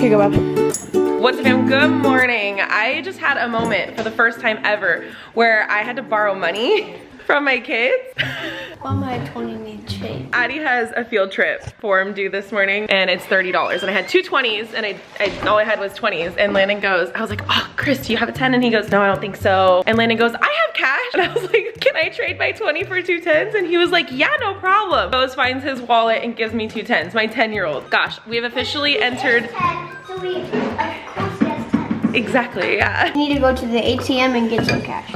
you go, Bob. What's up, fam? Good morning. I just had a moment for the first time ever where I had to borrow money from my kids. Well, my 20 needs change. Addie has a field trip form due this morning and it's $30 and I had two 20s and all I had was 20s, and Landen goes, I was like, oh, Chris, do you have a 10? And he goes, no, I don't think so. And Landen goes, I have cash. And I was like, can I trade my 20 for two 10s? And he was like, yeah, no problem. Goes, finds his wallet and gives me two 10s, my 10-year-old. Gosh, we have officially entered. So we, of course, yes, 10. Exactly, yeah. You need to go to the ATM and get some cash.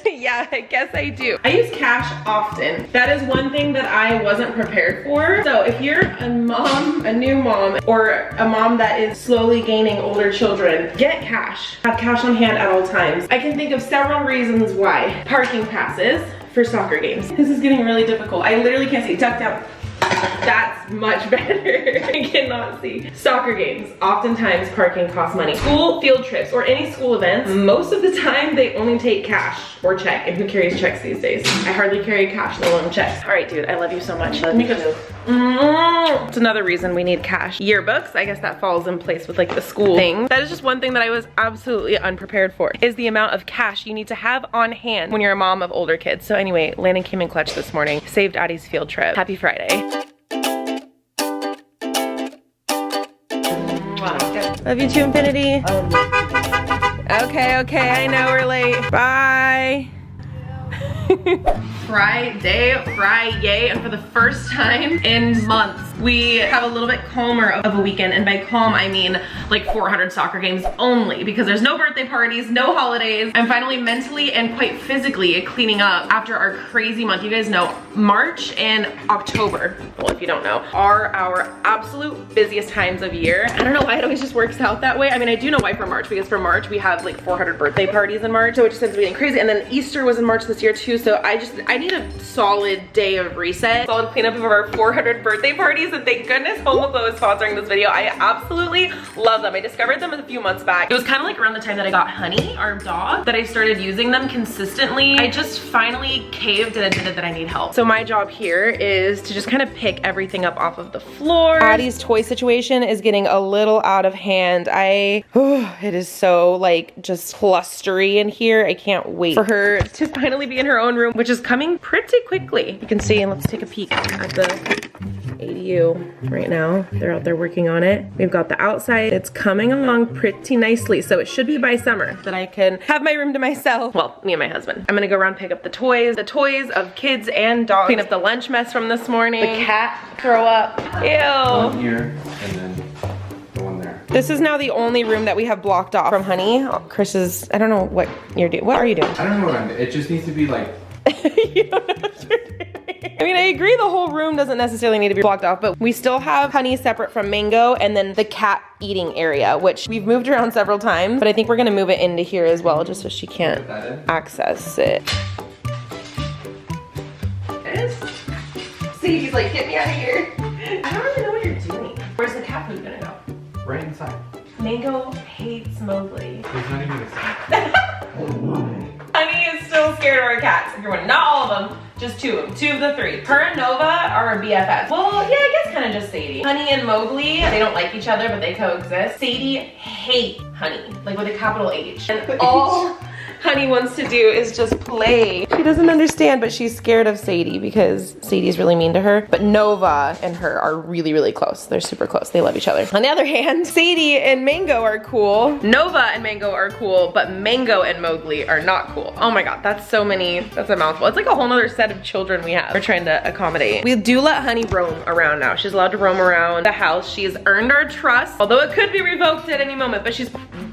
Yeah, I guess I do. I use cash often. That is one thing that I wasn't prepared for. So if you're a mom, a new mom, or a mom that is slowly gaining older children, get cash. Have cash on hand at all times. I can think of several reasons why. Parking passes for soccer games. This is getting really difficult. I literally can't see. Duck down. That's much better. I cannot see. Soccer games, oftentimes parking costs money. School field trips or any school events, most of the time they only take cash or check. And who carries checks these days? I hardly carry cash, let alone checks. All right, dude, I love you so much. Let me go. It's another reason we need cash. Yearbooks, I guess that falls in place with like the school thing. That is just one thing that I was absolutely unprepared for, is the amount of cash you need to have on hand when you're a mom of older kids. So anyway, Landen came in clutch this morning, saved Addie's field trip. Happy Friday. Love you too, Infinity. Okay, I know we're late. Bye. Friday, and for the first time in months, we have a little bit calmer of a weekend, and by calm I mean like 400 soccer games only, because there's no birthday parties, no holidays. I'm finally mentally and quite physically cleaning up after our crazy month. You guys know March and October, well, if you don't know, are our absolute busiest times of year. I don't know why it always just works out that way. I mean, I do know why for March, because for March we have like 400 birthday parties in March, so it just ends up being crazy. And then Easter was in March this year too, so I need a solid day of reset, solid cleanup of our 400 birthday parties, and thank goodness Homeaglow is sponsoring this video. I absolutely love them. I discovered them a few months back. It was kind of like around the time that I got Honey, our dog, that I started using them consistently. I just finally caved and admitted that I need help. So my job here is to just kind of pick everything up off of the floor. Addie's toy situation is getting a little out of hand. It is so like just clustery in here. I can't wait for her to finally be in her own room, which is coming pretty quickly. You can see, and let's take a peek at the ADU right now. They're out there working on it. We've got the outside. It's coming along pretty nicely, so it should be by summer that I can have my room to myself. Well, me and my husband. I'm gonna go around, pick up the toys of kids and dogs, clean up the lunch mess from this morning. The cat throw up. Ew. One here and then the one there. This is now the only room that we have blocked off from Honey. Chris is, I don't know what you're doing. What are you doing? I don't know what it just needs to be like. You don't know what you're doing. I mean, I agree the whole room doesn't necessarily need to be blocked off, but we still have Honey separate from Mango, and then the cat eating area, which we've moved around several times, but I think we're gonna move it into here as well, just so she can't access it. See, he's like, get me out of here. I don't really know what you're doing. Where's the cat food gonna go? Right inside. Mango hates Mowgli. He's not even excited. Honey is still scared of our cats. Everyone, not all of them, just two of them. Two of the three. Her and Nova are BFFs. Well, yeah, I guess kind of just Sadie. Honey and Mowgli, they don't like each other, but they coexist. Sadie hates Honey, like with a capital H. And all Honey wants to do is just play. She doesn't understand, but she's scared of Sadie because Sadie's really mean to her. But Nova and her are really, really close. They're super close. They love each other. On the other hand, Sadie and Mango are cool. Nova and Mango are cool, but Mango and Mowgli are not cool. Oh my God, that's so many, that's a mouthful. It's like a whole nother set of children we have. We're trying to accommodate. We do let Honey roam around now. She's allowed to roam around the house. She has earned our trust, although it could be revoked at any moment, but she's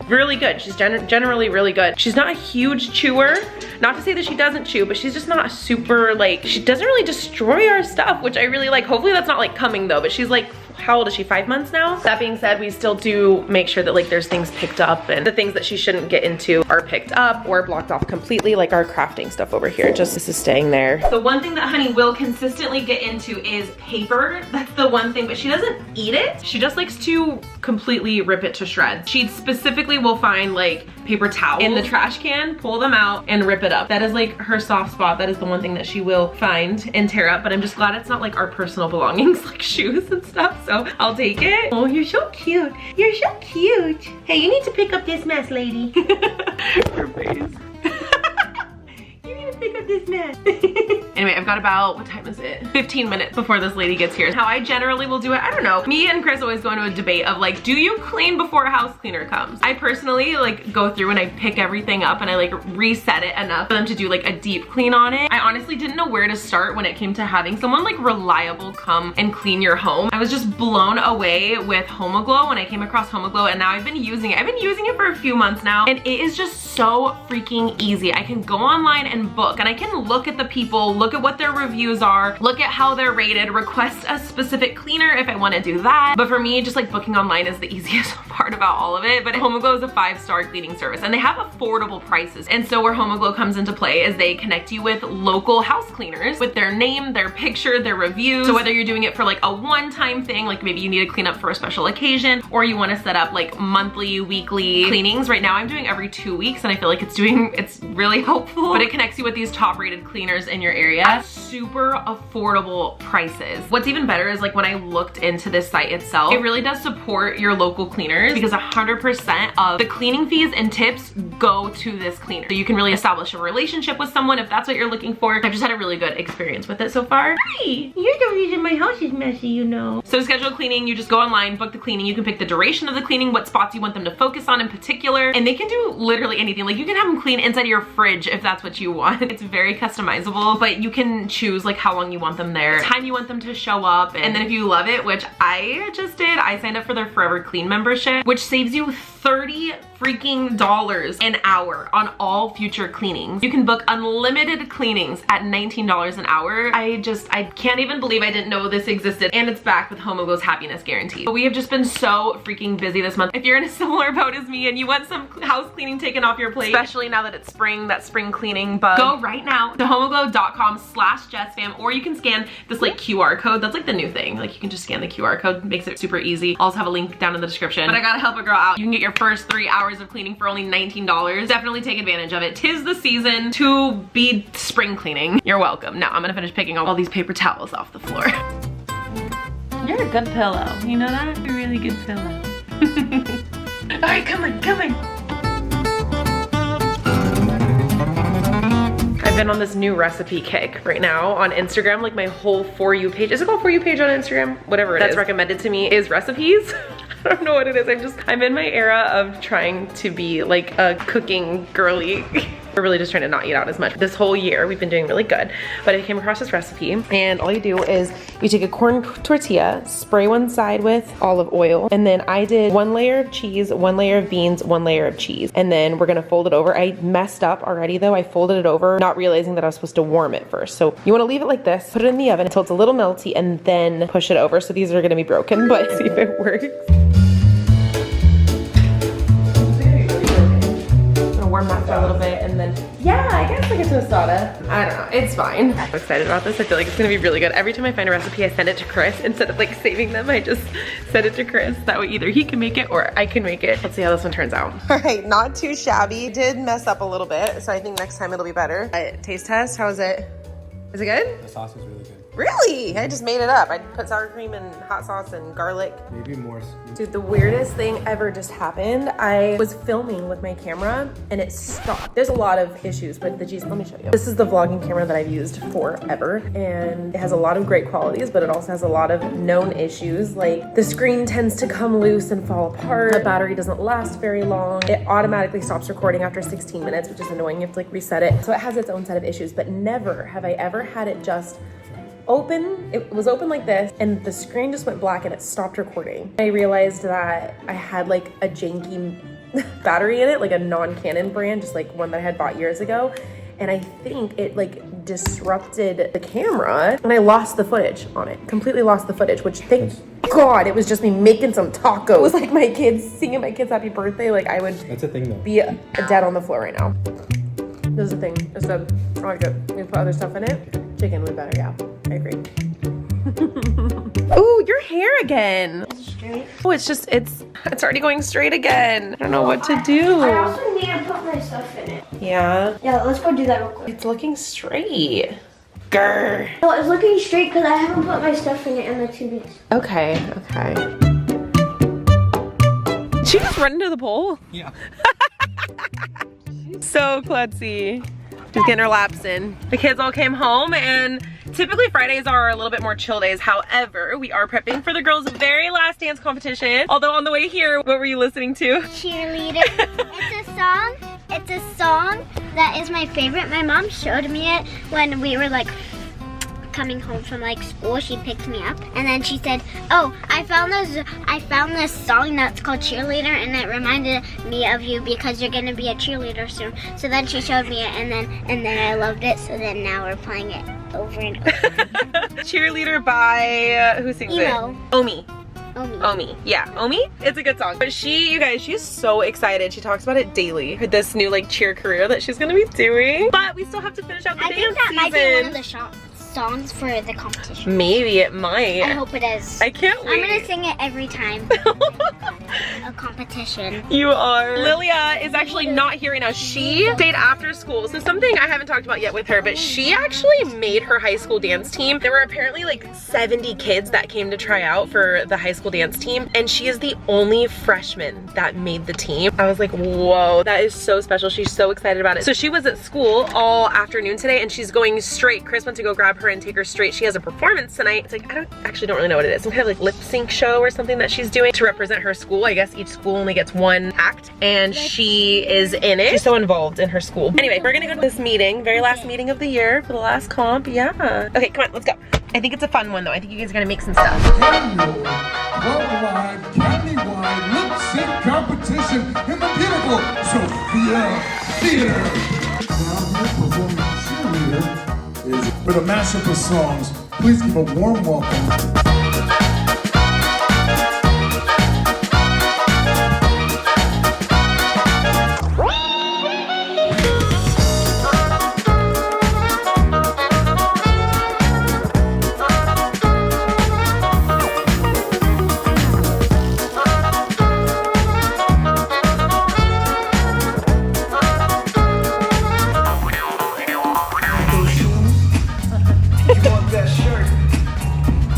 really good. She's generally really good. She's not a huge chewer. Not to say that she doesn't chew, but she's just not a super, like, she doesn't really destroy our stuff, which I really like. Hopefully that's not like coming though, but she's like, how old is she, 5 months now? That being said, we still do make sure that like there's things picked up, and the things that she shouldn't get into are picked up or blocked off completely, like our crafting stuff over here. Just this is staying there. The one thing that Honey will consistently get into is paper. That's the one thing, but she doesn't eat it. She just likes to completely rip it to shreds. She specifically will find like paper towels in the trash can, pull them out, and rip it up. That is like her soft spot. That is the one thing that she will find and tear up, but I'm just glad it's not like our personal belongings, like shoes and stuff, so I'll take it. Oh, you're so cute. You're so cute. Hey, you need to pick up this mess, lady. Her face. You need to pick up this mess. Anyway, I've got about, what time is it? 15 minutes before this lady gets here. How I generally will do it, I don't know. Me and Chris always go into a debate of like, do you clean before a house cleaner comes? I personally like go through and I pick everything up and I like reset it enough for them to do like a deep clean on it. I honestly didn't know where to start when it came to having someone like reliable come and clean your home. I was just blown away with Homeaglow when I came across Homeaglow, and now I've been using it. I've been using it for a few months now, and it is just so freaking easy. I can go online and book, and I can look at the people, look at what their reviews are, look at how they're rated, request a specific cleaner if I want to do that. But for me, just like booking online is the easiest part about all of it. But Homeaglow is a 5-star cleaning service, and they have affordable prices. And so where Homeaglow comes into play is they connect you with local house cleaners with their name, their picture, their reviews. So whether you're doing it for like a one-time thing, like maybe you need to clean up for a special occasion, or you want to set up like monthly, weekly cleanings. Right now I'm doing every 2 weeks, and I feel like it's really helpful. But it connects you with these top-rated cleaners in your area at super affordable prices. What's even better is like when I looked into this site itself, it really does support your local cleaners because 100% of the cleaning fees and tips go to this cleaner. So you can really establish a relationship with someone if that's what you're looking for. I've just had a really good experience with it so far. Hi, you're the reason my house is messy, you know. So to schedule cleaning, you just go online, book the cleaning. You can pick the duration of the cleaning, what spots you want them to focus on in particular, and they can do literally anything. Like you can have them clean inside of your fridge if that's what you want. It's very customizable, but you can choose like how long you want them there, time you want them to show up, and then if you love it, which I just did, I signed up for their Forever Clean membership, which saves you $30 freaking an hour on all future cleanings. You can book unlimited cleanings at $19 an hour. I can't even believe I didn't know this existed, and it's backed with Homeaglow's happiness guarantee. But we have just been so freaking busy this month. If you're in a similar boat as me and you want some house cleaning taken off your plate, especially now that it's spring, that spring cleaning bug, go right now to homeaglow.com/JessFam, or you can scan this like QR code. That's like the new thing. Like you can just scan the QR code, makes it super easy. I'll also have a link down in the description. But I gotta help a girl out. You can get your first 3 hours of cleaning for only $19. Definitely take advantage of it. 'Tis the season to be spring cleaning. You're welcome. Now I'm gonna finish picking all these paper towels off the floor. You're a good pillow. You know that? You're a really good pillow. All right, come on, come on. I've been on this new recipe kick right now on Instagram. Like my whole For You page, is it called For You page on Instagram? Whatever it is. That's recommended to me is recipes. I don't know what it is. I'm in my era of trying to be like a cooking girly. We're really just trying to not eat out as much. This whole year we've been doing really good, but I came across this recipe, and all you do is you take a corn tortilla, spray one side with olive oil, and then I did 1 layer of cheese, 1 layer of beans, 1 layer of cheese, and then we're gonna fold it over. I messed up already though. I folded it over, not realizing that I was supposed to warm it first. So you wanna leave it like this, put it in the oven until it's a little melty, and then push it over. So these are gonna be broken, but see if it works. Warm that for a little bit, and then yeah, I guess like a tostada. I don't know, it's fine. I'm excited about this. I feel like it's gonna be really good. Every time I find a recipe, I send it to Chris. Instead of like saving them, I just send it to Chris. That way either he can make it or I can make it. Let's see how this one turns out. All right, not too shabby. Did mess up a little bit, so I think next time it'll be better. Taste test, how is it? Is it good? The sauce is really good. Really? I just made it up. I put sour cream and hot sauce and garlic. Maybe more. Dude, the weirdest thing ever just happened. I was filming with my camera and it stopped. There's a lot of issues with the G's. Let me show you. This is the vlogging camera that I've used forever, and it has a lot of great qualities, but it also has a lot of known issues. Like the screen tends to come loose and fall apart. The battery doesn't last very long. It automatically stops recording after 16 minutes, which is annoying. You have to like reset it. So it has its own set of issues, but never have I ever had it just open. It was open like this and the screen just went black and it stopped recording. I realized that I had like a janky battery in it, like a non-Canon brand, just like one that I had bought years ago. And I think it like disrupted the camera and I lost the footage on it. Completely lost the footage, which thank God it was just me making some tacos. It was like my kids, singing my kids happy birthday. Like I would That's a thing though. Be dead on the floor right now. This is the thing. It's I like it. We put other stuff in it. Chicken would be better, yeah. I agree. Ooh, your hair again. straight. Oh, it's already going straight again. I don't know what to do. I also need to put my stuff in it. Yeah. Yeah, let's go do that real quick. It's looking straight. Grr. No, it's looking straight because I haven't put my stuff in it in the 2 weeks. Okay. Did she just run into the pole? Yeah. So klutzy. Just getting her laps in. The kids all came home, and typically Fridays are a little bit more chill days. However, we are prepping for the girls' very last dance competition. Although on the way here, what were you listening to? Cheerleader. It's a song that is my favorite. My mom showed me it when we were like coming home from like school. She picked me up and then she said, "Oh, I found this song that's called Cheerleader, and it reminded me of you because you're gonna be a cheerleader soon." So then she showed me it, and then I loved it. So then now we're playing it over and over. Cheerleader by who sings Emo. it? Omi. Yeah, Omi. It's a good song. But you guys, she's so excited. She talks about it daily. This new like cheer career that she's gonna be doing. But we still have to finish out the I dance think that season. might be one of the songs for the competition. Maybe it might. I hope it is. I can't wait. I'm gonna sing it every time. A competition. You are. Lilia is actually not here right now. She stayed after school. So something I haven't talked about yet with her, but she actually made her high school dance team. There were apparently like 70 kids that came to try out for the high school dance team, and she is the only freshman that made the team. I was like, whoa, that is so special. She's so excited about it. So she was at school all afternoon today, and she's going straight. Chris went to go grab her and take her straight. She has a performance tonight. It's like, I don't really know what it is. Some kind of like lip sync show or something that she's doing to represent her school. I guess each school only gets one act, and she is in it. She's so involved in her school. Anyway, we're gonna go to this meeting, very last meeting of the year for the last comp. Yeah. Okay, come on, let's go. I think it's a fun one though. I think you guys are gonna make some stuff. Annual worldwide countywide lip sync competition in the beautiful Sophia Theater. Now here performing Cheerleader is with a mashup of songs. Please give a warm welcome.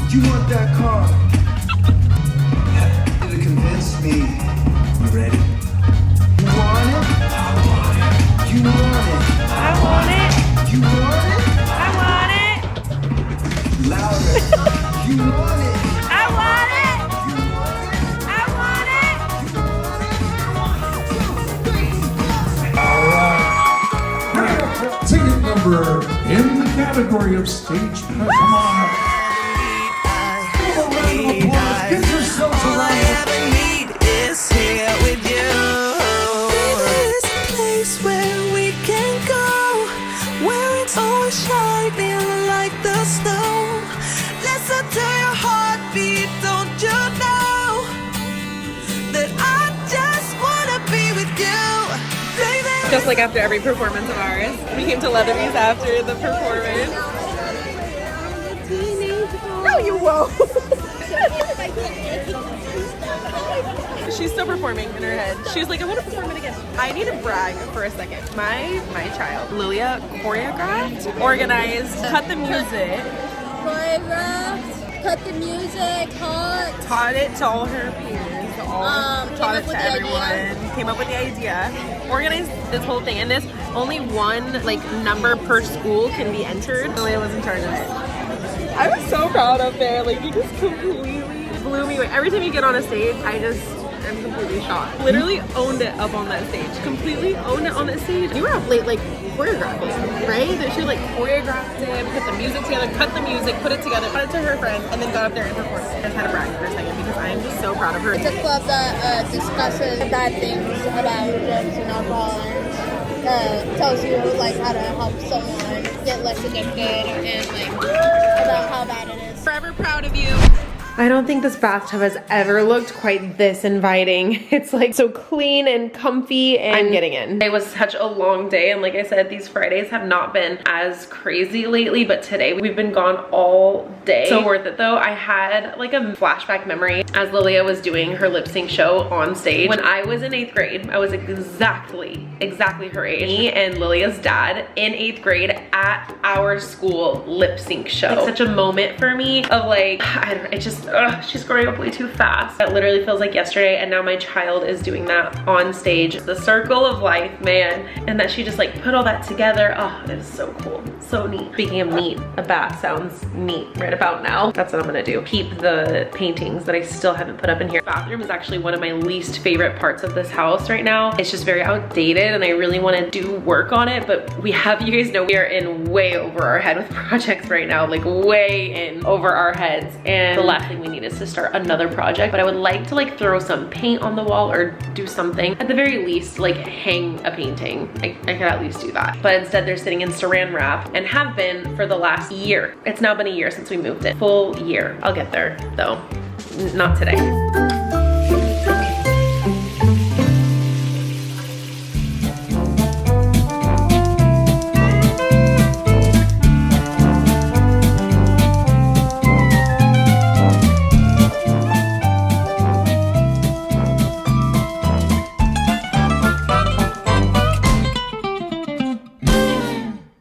You want that car? To convince me. You ready? You want it? I want it. You want it? I want it. You want it? I want it. Louder. You want it? I want it. You want it? I want it. All right. Ticket number in the category of stage. Come on. Get yourselves All I around. ever need is here with you. This is a place where we can go, where it's always shining like the snow. Listen to your heartbeat, don't you know that I just wanna be with you, baby. Just like after every performance of ours, we came to Leatherby's after the performance. No, you won't. She's still performing in her head. She was like, I want to perform it again. I need to brag for a second. My child, Lilia, choreographed, organized, cut the music. Choreographed, cut the music, Taught it to all her peers. Taught it to everyone. Came up with the idea. Organized this whole thing. And this, only one like number per school can be entered. Lilia was in charge of it. I was so proud up there. Like, you just completely blew me away. Every time you get on a stage, I'm completely shocked. Literally owned it up on that stage. Completely owned it on that stage. You were up late, like, choreographing, right? That she, like, choreographed it, put the music together, cut the music, put it together, cut it to her friends, and then got up there and performed. I just had to brag for a second because I'm just so proud of her. It's a club that discusses bad things about drugs and alcohol and tells you, like, how to help someone get less addicted and, like, about how bad it is. Forever proud of you. I don't think this bathtub has ever looked quite this inviting. It's like so clean and comfy, and I'm getting in. It was such a long day, and like I said, these Fridays have not been as crazy lately, but today we've been gone all day. So worth it though. I had like a flashback memory as Lilia was doing her lip sync show on stage. When I was in 8th grade, I was exactly her age. Me and Lilia's dad in 8th grade at our school lip sync show. Like such a moment for me of like, I don't know, it just, she's growing up way too fast. It literally feels like yesterday, and now my child is doing that on stage. The circle of life, man. And that she just like put all that together. Oh, it is so cool, so neat. Speaking of neat, a bath sounds neat right about now. That's what I'm gonna do. Keep the paintings that I still haven't put up in here. The bathroom is actually one of my least favorite parts of this house right now. It's just very outdated, and I really wanna do work on it, but we have, you guys know, we are in way over our head with projects right now, like way in over our heads. And the last thing we need is to start another project, but I would like to like throw some paint on the wall or do something. At the very least, like hang a painting. I could at least do that. But instead they're sitting in saran wrap and have been for the last year. It's now been a year since we moved in. Full year. I'll get there though. Not today.